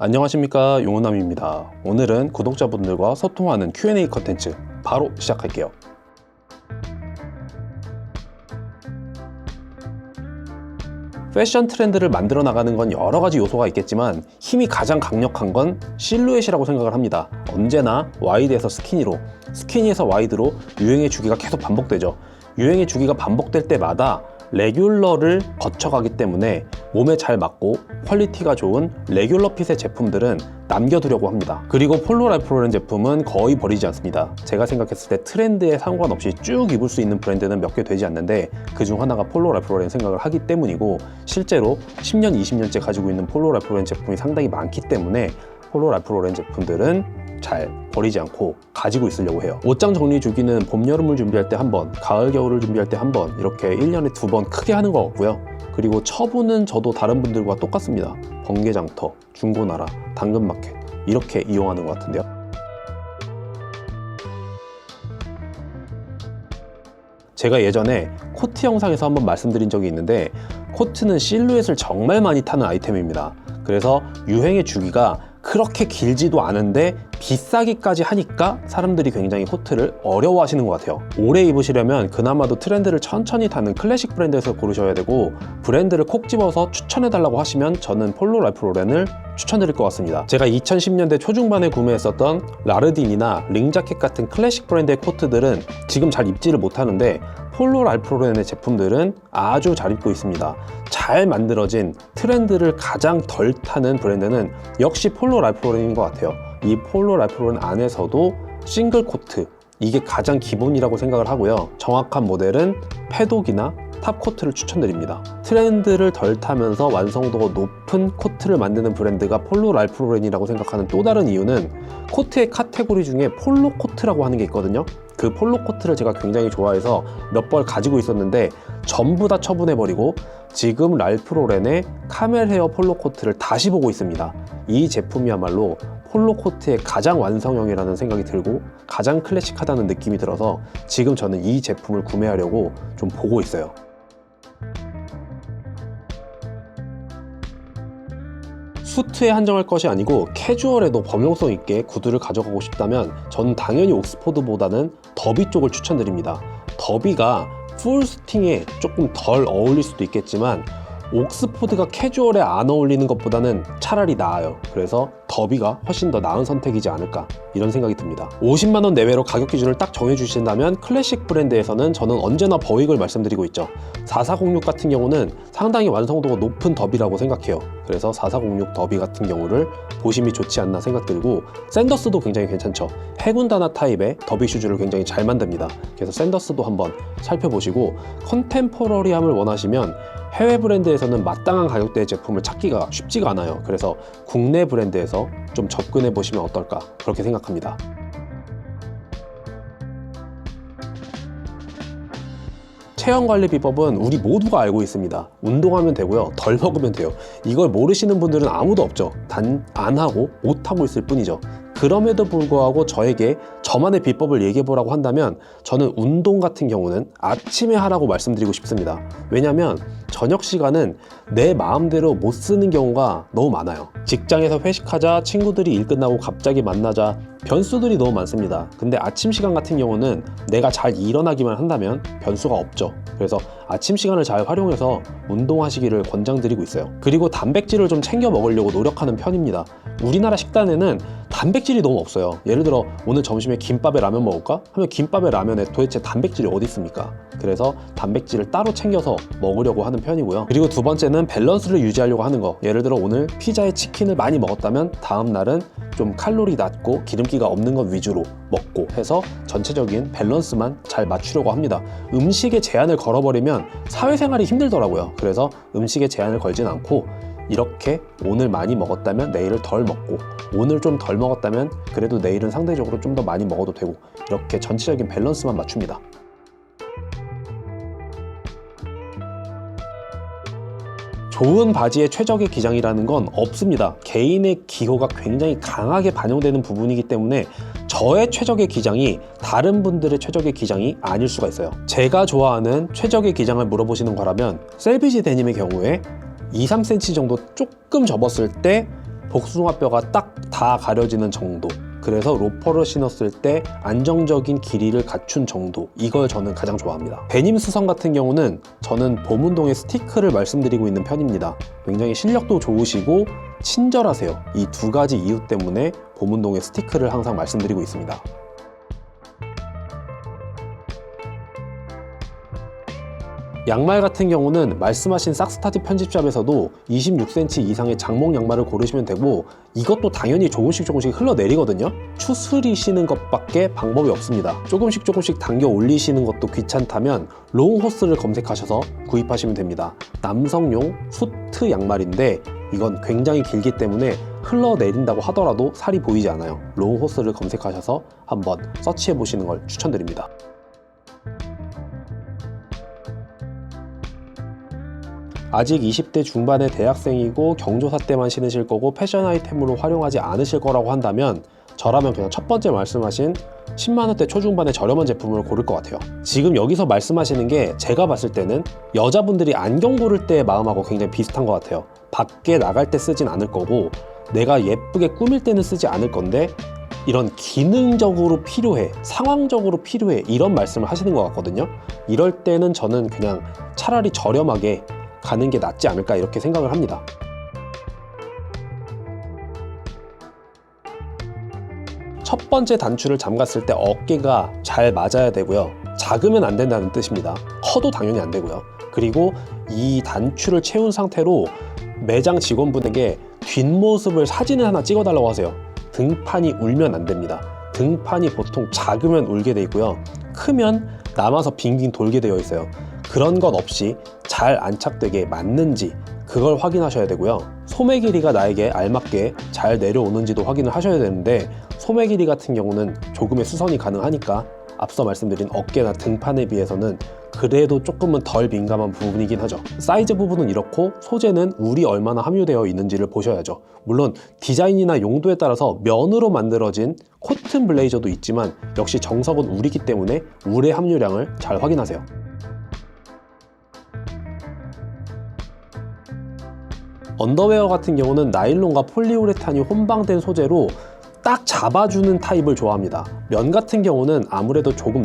안녕하십니까, 용호남입니다. 오늘은 구독자분들과 소통하는 Q&A 컨텐츠 바로 시작할게요. 패션 트렌드를 만들어 나가는 건 여러 가지 요소가 있겠지만 힘이 가장 강력한 건 실루엣이라고 생각을 합니다. 언제나 와이드에서 스키니로, 스키니에서 와이드로 유행의 주기가 계속 반복되죠. 유행의 주기가 반복될 때마다 레귤러를 거쳐가기 때문에 몸에 잘 맞고 퀄리티가 좋은 레귤러 핏의 제품들은 남겨두려고 합니다. 그리고 폴로 랄프 로렌 제품은 거의 버리지 않습니다. 제가 생각했을 때 트렌드에 상관없이 쭉 입을 수 있는 브랜드는 몇 개 되지 않는데 그중 하나가 폴로 랄프 로렌 생각을 하기 때문이고, 실제로 10년, 20년째 가지고 있는 폴로 랄프 로렌 제품이 상당히 많기 때문에 폴로 랄프 로렌 제품들은 잘 버리지 않고 가지고 있으려고 해요. 옷장 정리 주기는 봄, 여름을 준비할 때 한 번, 가을, 겨울을 준비할 때 한 번, 이렇게 1년에 2번 크게 하는 거 같고요. 그리고 처분은 저도 다른 분들과 똑같습니다. 번개장터, 중고나라, 당근마켓 이렇게 이용하는 것 같은데요. 제가 예전에 코트 영상에서 한번 말씀드린 적이 있는데, 코트는 실루엣을 정말 많이 타는 아이템입니다. 그래서 유행의 주기가 그렇게 길지도 않은데 비싸기까지 하니까 사람들이 굉장히 코트를 어려워하시는 것 같아요. 오래 입으시려면 그나마도 트렌드를 천천히 타는 클래식 브랜드에서 고르셔야 되고, 브랜드를 콕 집어서 추천해달라고 하시면 저는 폴로 랄프 로렌을 추천드릴 것 같습니다. 제가 2010년대 초중반에 구매했었던 라르딘이나 링자켓 같은 클래식 브랜드의 코트들은 지금 잘 입지를 못하는데 폴로 랄프 로렌의 제품들은 아주 잘 입고 있습니다. 잘 만들어진 트렌드를 가장 덜 타는 브랜드는 역시 폴로 랄프 로렌인 것 같아요. 이 폴로 랄프 로렌 안에서도 싱글 코트, 이게 가장 기본이라고 생각을 하고요. 정확한 모델은 패독이나 탑 코트를 추천드립니다. 트렌드를 덜 타면서 완성도가 높은 코트를 만드는 브랜드가 폴로 랄프 로렌이라고 생각하는 또 다른 이유는, 코트의 카테고리 중에 폴로 코트라고 하는 게 있거든요. 그 폴로 코트를 제가 굉장히 좋아해서 몇 벌 가지고 있었는데 전부 다 처분해버리고 지금 랄프 로렌의 카멜 헤어 폴로 코트를 다시 보고 있습니다. 이 제품이야말로 폴로 코트의 가장 완성형이라는 생각이 들고 가장 클래식하다는 느낌이 들어서 지금 저는 이 제품을 구매하려고 좀 보고 있어요. 수트에 한정할 것이 아니고 캐주얼에도 범용성 있게 구두를 가져가고 싶다면 저는 당연히 옥스포드보다는 더비 쪽을 추천드립니다. 더비가 풀스팅에 조금 덜 어울릴 수도 있겠지만 옥스포드가 캐주얼에 안 어울리는 것보다는 차라리 나아요. 그래서 더비가 훨씬 더 나은 선택이지 않을까, 이런 생각이 듭니다. 50만원 내외로 가격 기준을 딱 정해주신다면 클래식 브랜드에서는 저는 언제나 버윅을 말씀드리고 있죠. 4406 같은 경우는 상당히 완성도가 높은 더비라고 생각해요. 그래서 4406 더비 같은 경우를 보심이 좋지 않나 생각들고, 샌더스도 굉장히 괜찮죠. 해군단화 타입의 더비 슈즈를 굉장히 잘 만듭니다. 그래서 샌더스도 한번 살펴보시고, 컨템포러리함을 원하시면 해외 브랜드에서는 마땅한 가격대의 제품을 찾기가 쉽지가 않아요. 그래서 국내 브랜드에서 좀 접근해 보시면 어떨까, 그렇게 생각합니다. 체형 관리 비법은 우리 모두가 알고 있습니다. 운동하면 되고요, 덜 먹으면 돼요. 이걸 모르시는 분들은 아무도 없죠. 단 안 하고 못하고 있을 뿐이죠. 그럼에도 불구하고 저에게 저만의 비법을 얘기해보라고 한다면 저는 운동 같은 경우는 아침에 하라고 말씀드리고 싶습니다. 왜냐면 저녁 시간은 내 마음대로 못 쓰는 경우가 너무 많아요. 직장에서 회식하자, 친구들이 일 끝나고 갑자기 만나자, 변수들이 너무 많습니다. 근데 아침 시간 같은 경우는 내가 잘 일어나기만 한다면 변수가 없죠. 그래서 아침 시간을 잘 활용해서 운동하시기를 권장드리고 있어요. 그리고 단백질을 좀 챙겨 먹으려고 노력하는 편입니다. 우리나라 식단에는 단백질이 너무 없어요. 예를 들어 오늘 점심에 김밥에 라면 먹을까? 하면 김밥에 라면에 도대체 단백질이 어디 있습니까? 그래서 단백질을 따로 챙겨서 먹으려고 하는 편이고요. 그리고 두 번째는 밸런스를 유지하려고 하는 거. 예를 들어 오늘 피자에 치킨을 많이 먹었다면 다음 날은 좀 칼로리 낮고 기름기가 없는 것 위주로 먹고 해서 전체적인 밸런스만 잘 맞추려고 합니다. 음식에 제한을 걸어버리면 사회생활이 힘들더라고요. 그래서 음식에 제한을 걸진 않고 이렇게 오늘 많이 먹었다면 내일을 덜 먹고, 오늘 좀 덜 먹었다면 그래도 내일은 상대적으로 좀 더 많이 먹어도 되고, 이렇게 전체적인 밸런스만 맞춥니다. 좋은 바지의 최적의 기장이라는 건 없습니다. 개인의 기호가 굉장히 강하게 반영되는 부분이기 때문에 저의 최적의 기장이 다른 분들의 최적의 기장이 아닐 수가 있어요. 제가 좋아하는 최적의 기장을 물어보시는 거라면 셀비지 데님의 경우에 2, 3cm 정도 조금 접었을 때 복숭아뼈가 딱 다 가려지는 정도, 그래서 로퍼를 신었을 때 안정적인 길이를 갖춘 정도, 이걸 저는 가장 좋아합니다. 데님 수선 같은 경우는 저는 봄운동의 스티크를 말씀드리고 있는 편입니다. 굉장히 실력도 좋으시고 친절하세요. 이 두 가지 이유 때문에 봄운동의 스티크를 항상 말씀드리고 있습니다. 양말 같은 경우는 말씀하신 싹스타즈 편집샵에서도 26cm 이상의 장목 양말을 고르시면 되고, 이것도 당연히 조금씩 흘러내리거든요. 추스리시는 것밖에 방법이 없습니다. 조금씩 당겨 올리시는 것도 귀찮다면 롱호스를 검색하셔서 구입하시면 됩니다. 남성용 수트 양말인데 이건 굉장히 길기 때문에 흘러내린다고 하더라도 살이 보이지 않아요. 롱호스를 검색하셔서 한번 서치해 보시는 걸 추천드립니다. 아직 20대 중반의 대학생이고 경조사 때만 신으실 거고 패션 아이템으로 활용하지 않으실 거라고 한다면 저라면 그냥 첫 번째 말씀하신 10만원대 초중반의 저렴한 제품을 고를 것 같아요. 지금 여기서 말씀하시는 게 제가 봤을 때는 여자분들이 안경 고를 때의 마음하고 굉장히 비슷한 것 같아요. 밖에 나갈 때 쓰진 않을 거고 내가 예쁘게 꾸밀 때는 쓰지 않을 건데 이런 기능적으로 필요해, 상황적으로 필요해, 이런 말씀을 하시는 것 같거든요. 이럴 때는 저는 그냥 차라리 저렴하게 가는 게 낫지 않을까 이렇게 생각을 합니다. 첫 번째 단추를 잠갔을 때 어깨가 잘 맞아야 되고요. 작으면 안 된다는 뜻입니다. 커도 당연히 안 되고요. 그리고 이 단추를 채운 상태로 매장 직원분에게 뒷모습을 사진을 하나 찍어달라고 하세요. 등판이 울면 안 됩니다. 등판이 보통 작으면 울게 돼 있고요. 크면 남아서 빙빙 돌게 되어 있어요. 그런 것 없이 잘 안착되게 맞는지 그걸 확인하셔야 되고요. 소매 길이가 나에게 알맞게 잘 내려오는지도 확인을 하셔야 되는데, 소매 길이 같은 경우는 조금의 수선이 가능하니까 앞서 말씀드린 어깨나 등판에 비해서는 그래도 조금은 덜 민감한 부분이긴 하죠. 사이즈 부분은 이렇고 소재는 울이 얼마나 함유되어 있는지를 보셔야죠. 물론 디자인이나 용도에 따라서 면으로 만들어진 코튼 블레이저도 있지만 역시 정석은 울이기 때문에 울의 함유량을 잘 확인하세요. 언더웨어 같은 경우는 나일론과 폴리우레탄이 혼방된 소재로 딱 잡아주는 타입을 좋아합니다. 면 같은 경우는 아무래도 조금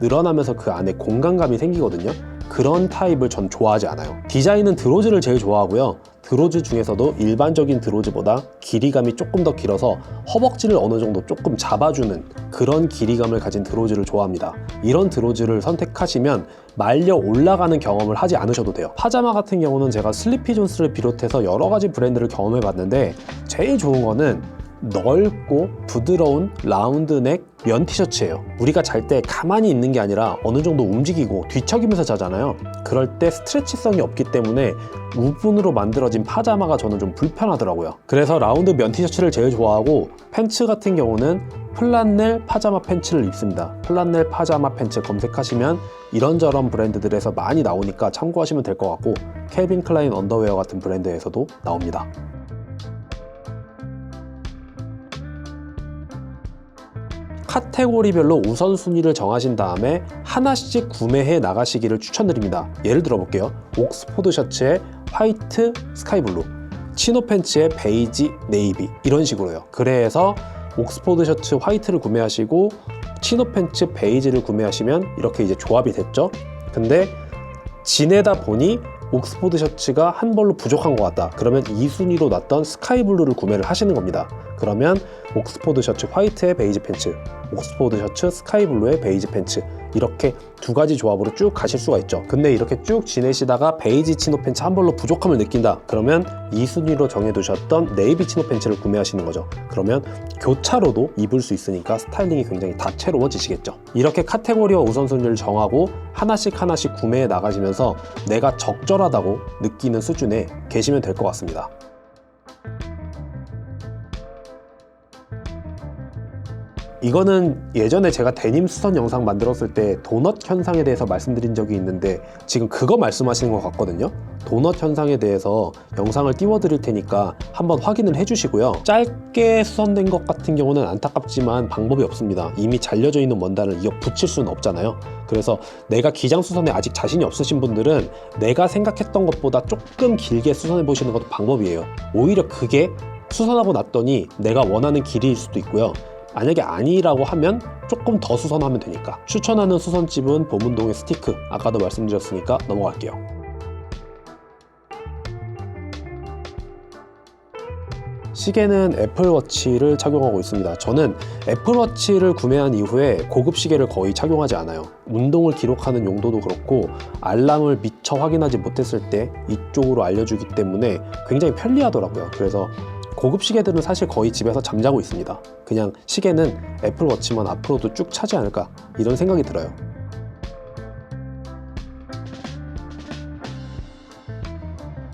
늘어나면서 그 안에 공간감이 생기거든요. 그런 타입을 전 좋아하지 않아요. 디자인은 드로즈를 제일 좋아하고요. 드로즈 중에서도 일반적인 드로즈보다 길이감이 조금 더 길어서 허벅지를 어느 정도 조금 잡아주는 그런 길이감을 가진 드로즈를 좋아합니다. 이런 드로즈를 선택하시면 말려 올라가는 경험을 하지 않으셔도 돼요. 파자마 같은 경우는 제가 슬리피존스를 비롯해서 여러 가지 브랜드를 경험해 봤는데 제일 좋은 거는 넓고 부드러운 라운드넥 면 티셔츠예요. 우리가 잘 때 가만히 있는 게 아니라 어느 정도 움직이고 뒤척이면서 자잖아요. 그럴 때 스트레치성이 없기 때문에 우분으로 만들어진 파자마가 저는 좀 불편하더라고요. 그래서 라운드 면 티셔츠를 제일 좋아하고, 팬츠 같은 경우는 플란넬 파자마 팬츠를 입습니다. 플란넬 파자마 팬츠 검색하시면 이런저런 브랜드들에서 많이 나오니까 참고하시면 될 것 같고, 캘빈 클라인 언더웨어 같은 브랜드에서도 나옵니다. 카테고리별로 우선순위를 정하신 다음에 하나씩 구매해 나가시기를 추천드립니다. 예를 들어 볼게요. 옥스포드 셔츠에 화이트 스카이블루, 치노 팬츠에 베이지 네이비, 이런 식으로요. 그래서 옥스포드 셔츠 화이트를 구매하시고 치노 팬츠 베이지를 구매하시면 이렇게 이제 조합이 됐죠. 근데 지내다 보니 옥스포드 셔츠가 한 벌로 부족한 것 같다. 그러면 2순위로 놨던 스카이블루를 구매를 하시는 겁니다. 그러면 옥스포드 셔츠 화이트에 베이지 팬츠, 옥스포드 셔츠 스카이블루에 베이지 팬츠, 이렇게 두 가지 조합으로 쭉 가실 수가 있죠. 근데 이렇게 쭉 지내시다가 베이지 치노 팬츠 한 벌로 부족함을 느낀다. 그러면 2순위로 정해두셨던 네이비 치노 팬츠를 구매하시는 거죠. 그러면 교차로도 입을 수 있으니까 스타일링이 굉장히 다채로워지시겠죠. 이렇게 카테고리와 우선순위를 정하고 하나씩 구매해 나가시면서 내가 적절하다고 느끼는 수준에 계시면 될 것 같습니다. 이거는 예전에 제가 데님 수선 영상 만들었을 때 도넛 현상에 대해서 말씀드린 적이 있는데 지금 그거 말씀하시는 것 같거든요. 도넛 현상에 대해서 영상을 띄워드릴 테니까 한번 확인을 해주시고요. 짧게 수선된 것 같은 경우는 안타깝지만 방법이 없습니다. 이미 잘려져 있는 원단을 이어 붙일 수는 없잖아요. 그래서 내가 기장 수선에 아직 자신이 없으신 분들은 내가 생각했던 것보다 조금 길게 수선해 보시는 것도 방법이에요. 오히려 그게 수선하고 났더니 내가 원하는 길이일 수도 있고요. 만약에 아니라고 하면 조금 더 수선하면 되니까. 추천하는 수선집은 보문동의 스티크, 아까도 말씀드렸으니까 넘어갈게요. 시계는 애플워치를 착용하고 있습니다. 저는 애플워치를 구매한 이후에 고급 시계를 거의 착용하지 않아요. 운동을 기록하는 용도도 그렇고 알람을 미처 확인하지 못했을 때 이쪽으로 알려주기 때문에 굉장히 편리하더라고요. 그래서 고급 시계들은 사실 거의 집에서 잠자고 있습니다. 그냥 시계는 애플워치만 앞으로도 쭉 차지 않을까 이런 생각이 들어요.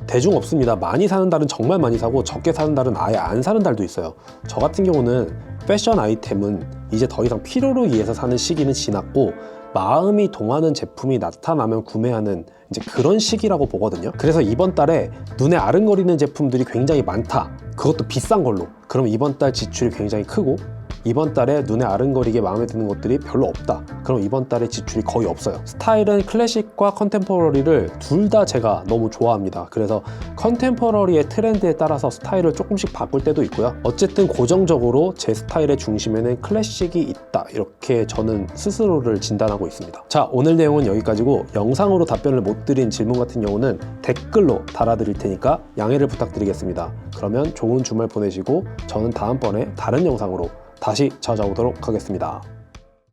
대중 없습니다. 많이 사는 달은 정말 많이 사고 적게 사는 달은 아예 안 사는 달도 있어요. 저 같은 경우는 패션 아이템은 이제 더 이상 필요로 위해서 사는 시기는 지났고 마음이 동하는 제품이 나타나면 구매하는 이제 그런 시기라고 보거든요. 그래서 이번 달에 눈에 아른거리는 제품들이 굉장히 많다. 그것도 비싼 걸로. 그럼 이번 달 지출이 굉장히 크고 이번 달에 눈에 아른거리게 마음에 드는 것들이 별로 없다. 그럼 이번 달에 지출이 거의 없어요. 스타일은 클래식과 컨템포러리를 둘 다 제가 너무 좋아합니다. 그래서 컨템포러리의 트렌드에 따라서 스타일을 조금씩 바꿀 때도 있고요. 어쨌든 고정적으로 제 스타일의 중심에는 클래식이 있다. 이렇게 저는 스스로를 진단하고 있습니다. 자, 오늘 내용은 여기까지고 영상으로 답변을 못 드린 질문 같은 경우는 댓글로 달아드릴 테니까 양해를 부탁드리겠습니다. 그러면 좋은 주말 보내시고 저는 다음번에 다른 영상으로 다시 찾아오도록 하겠습니다.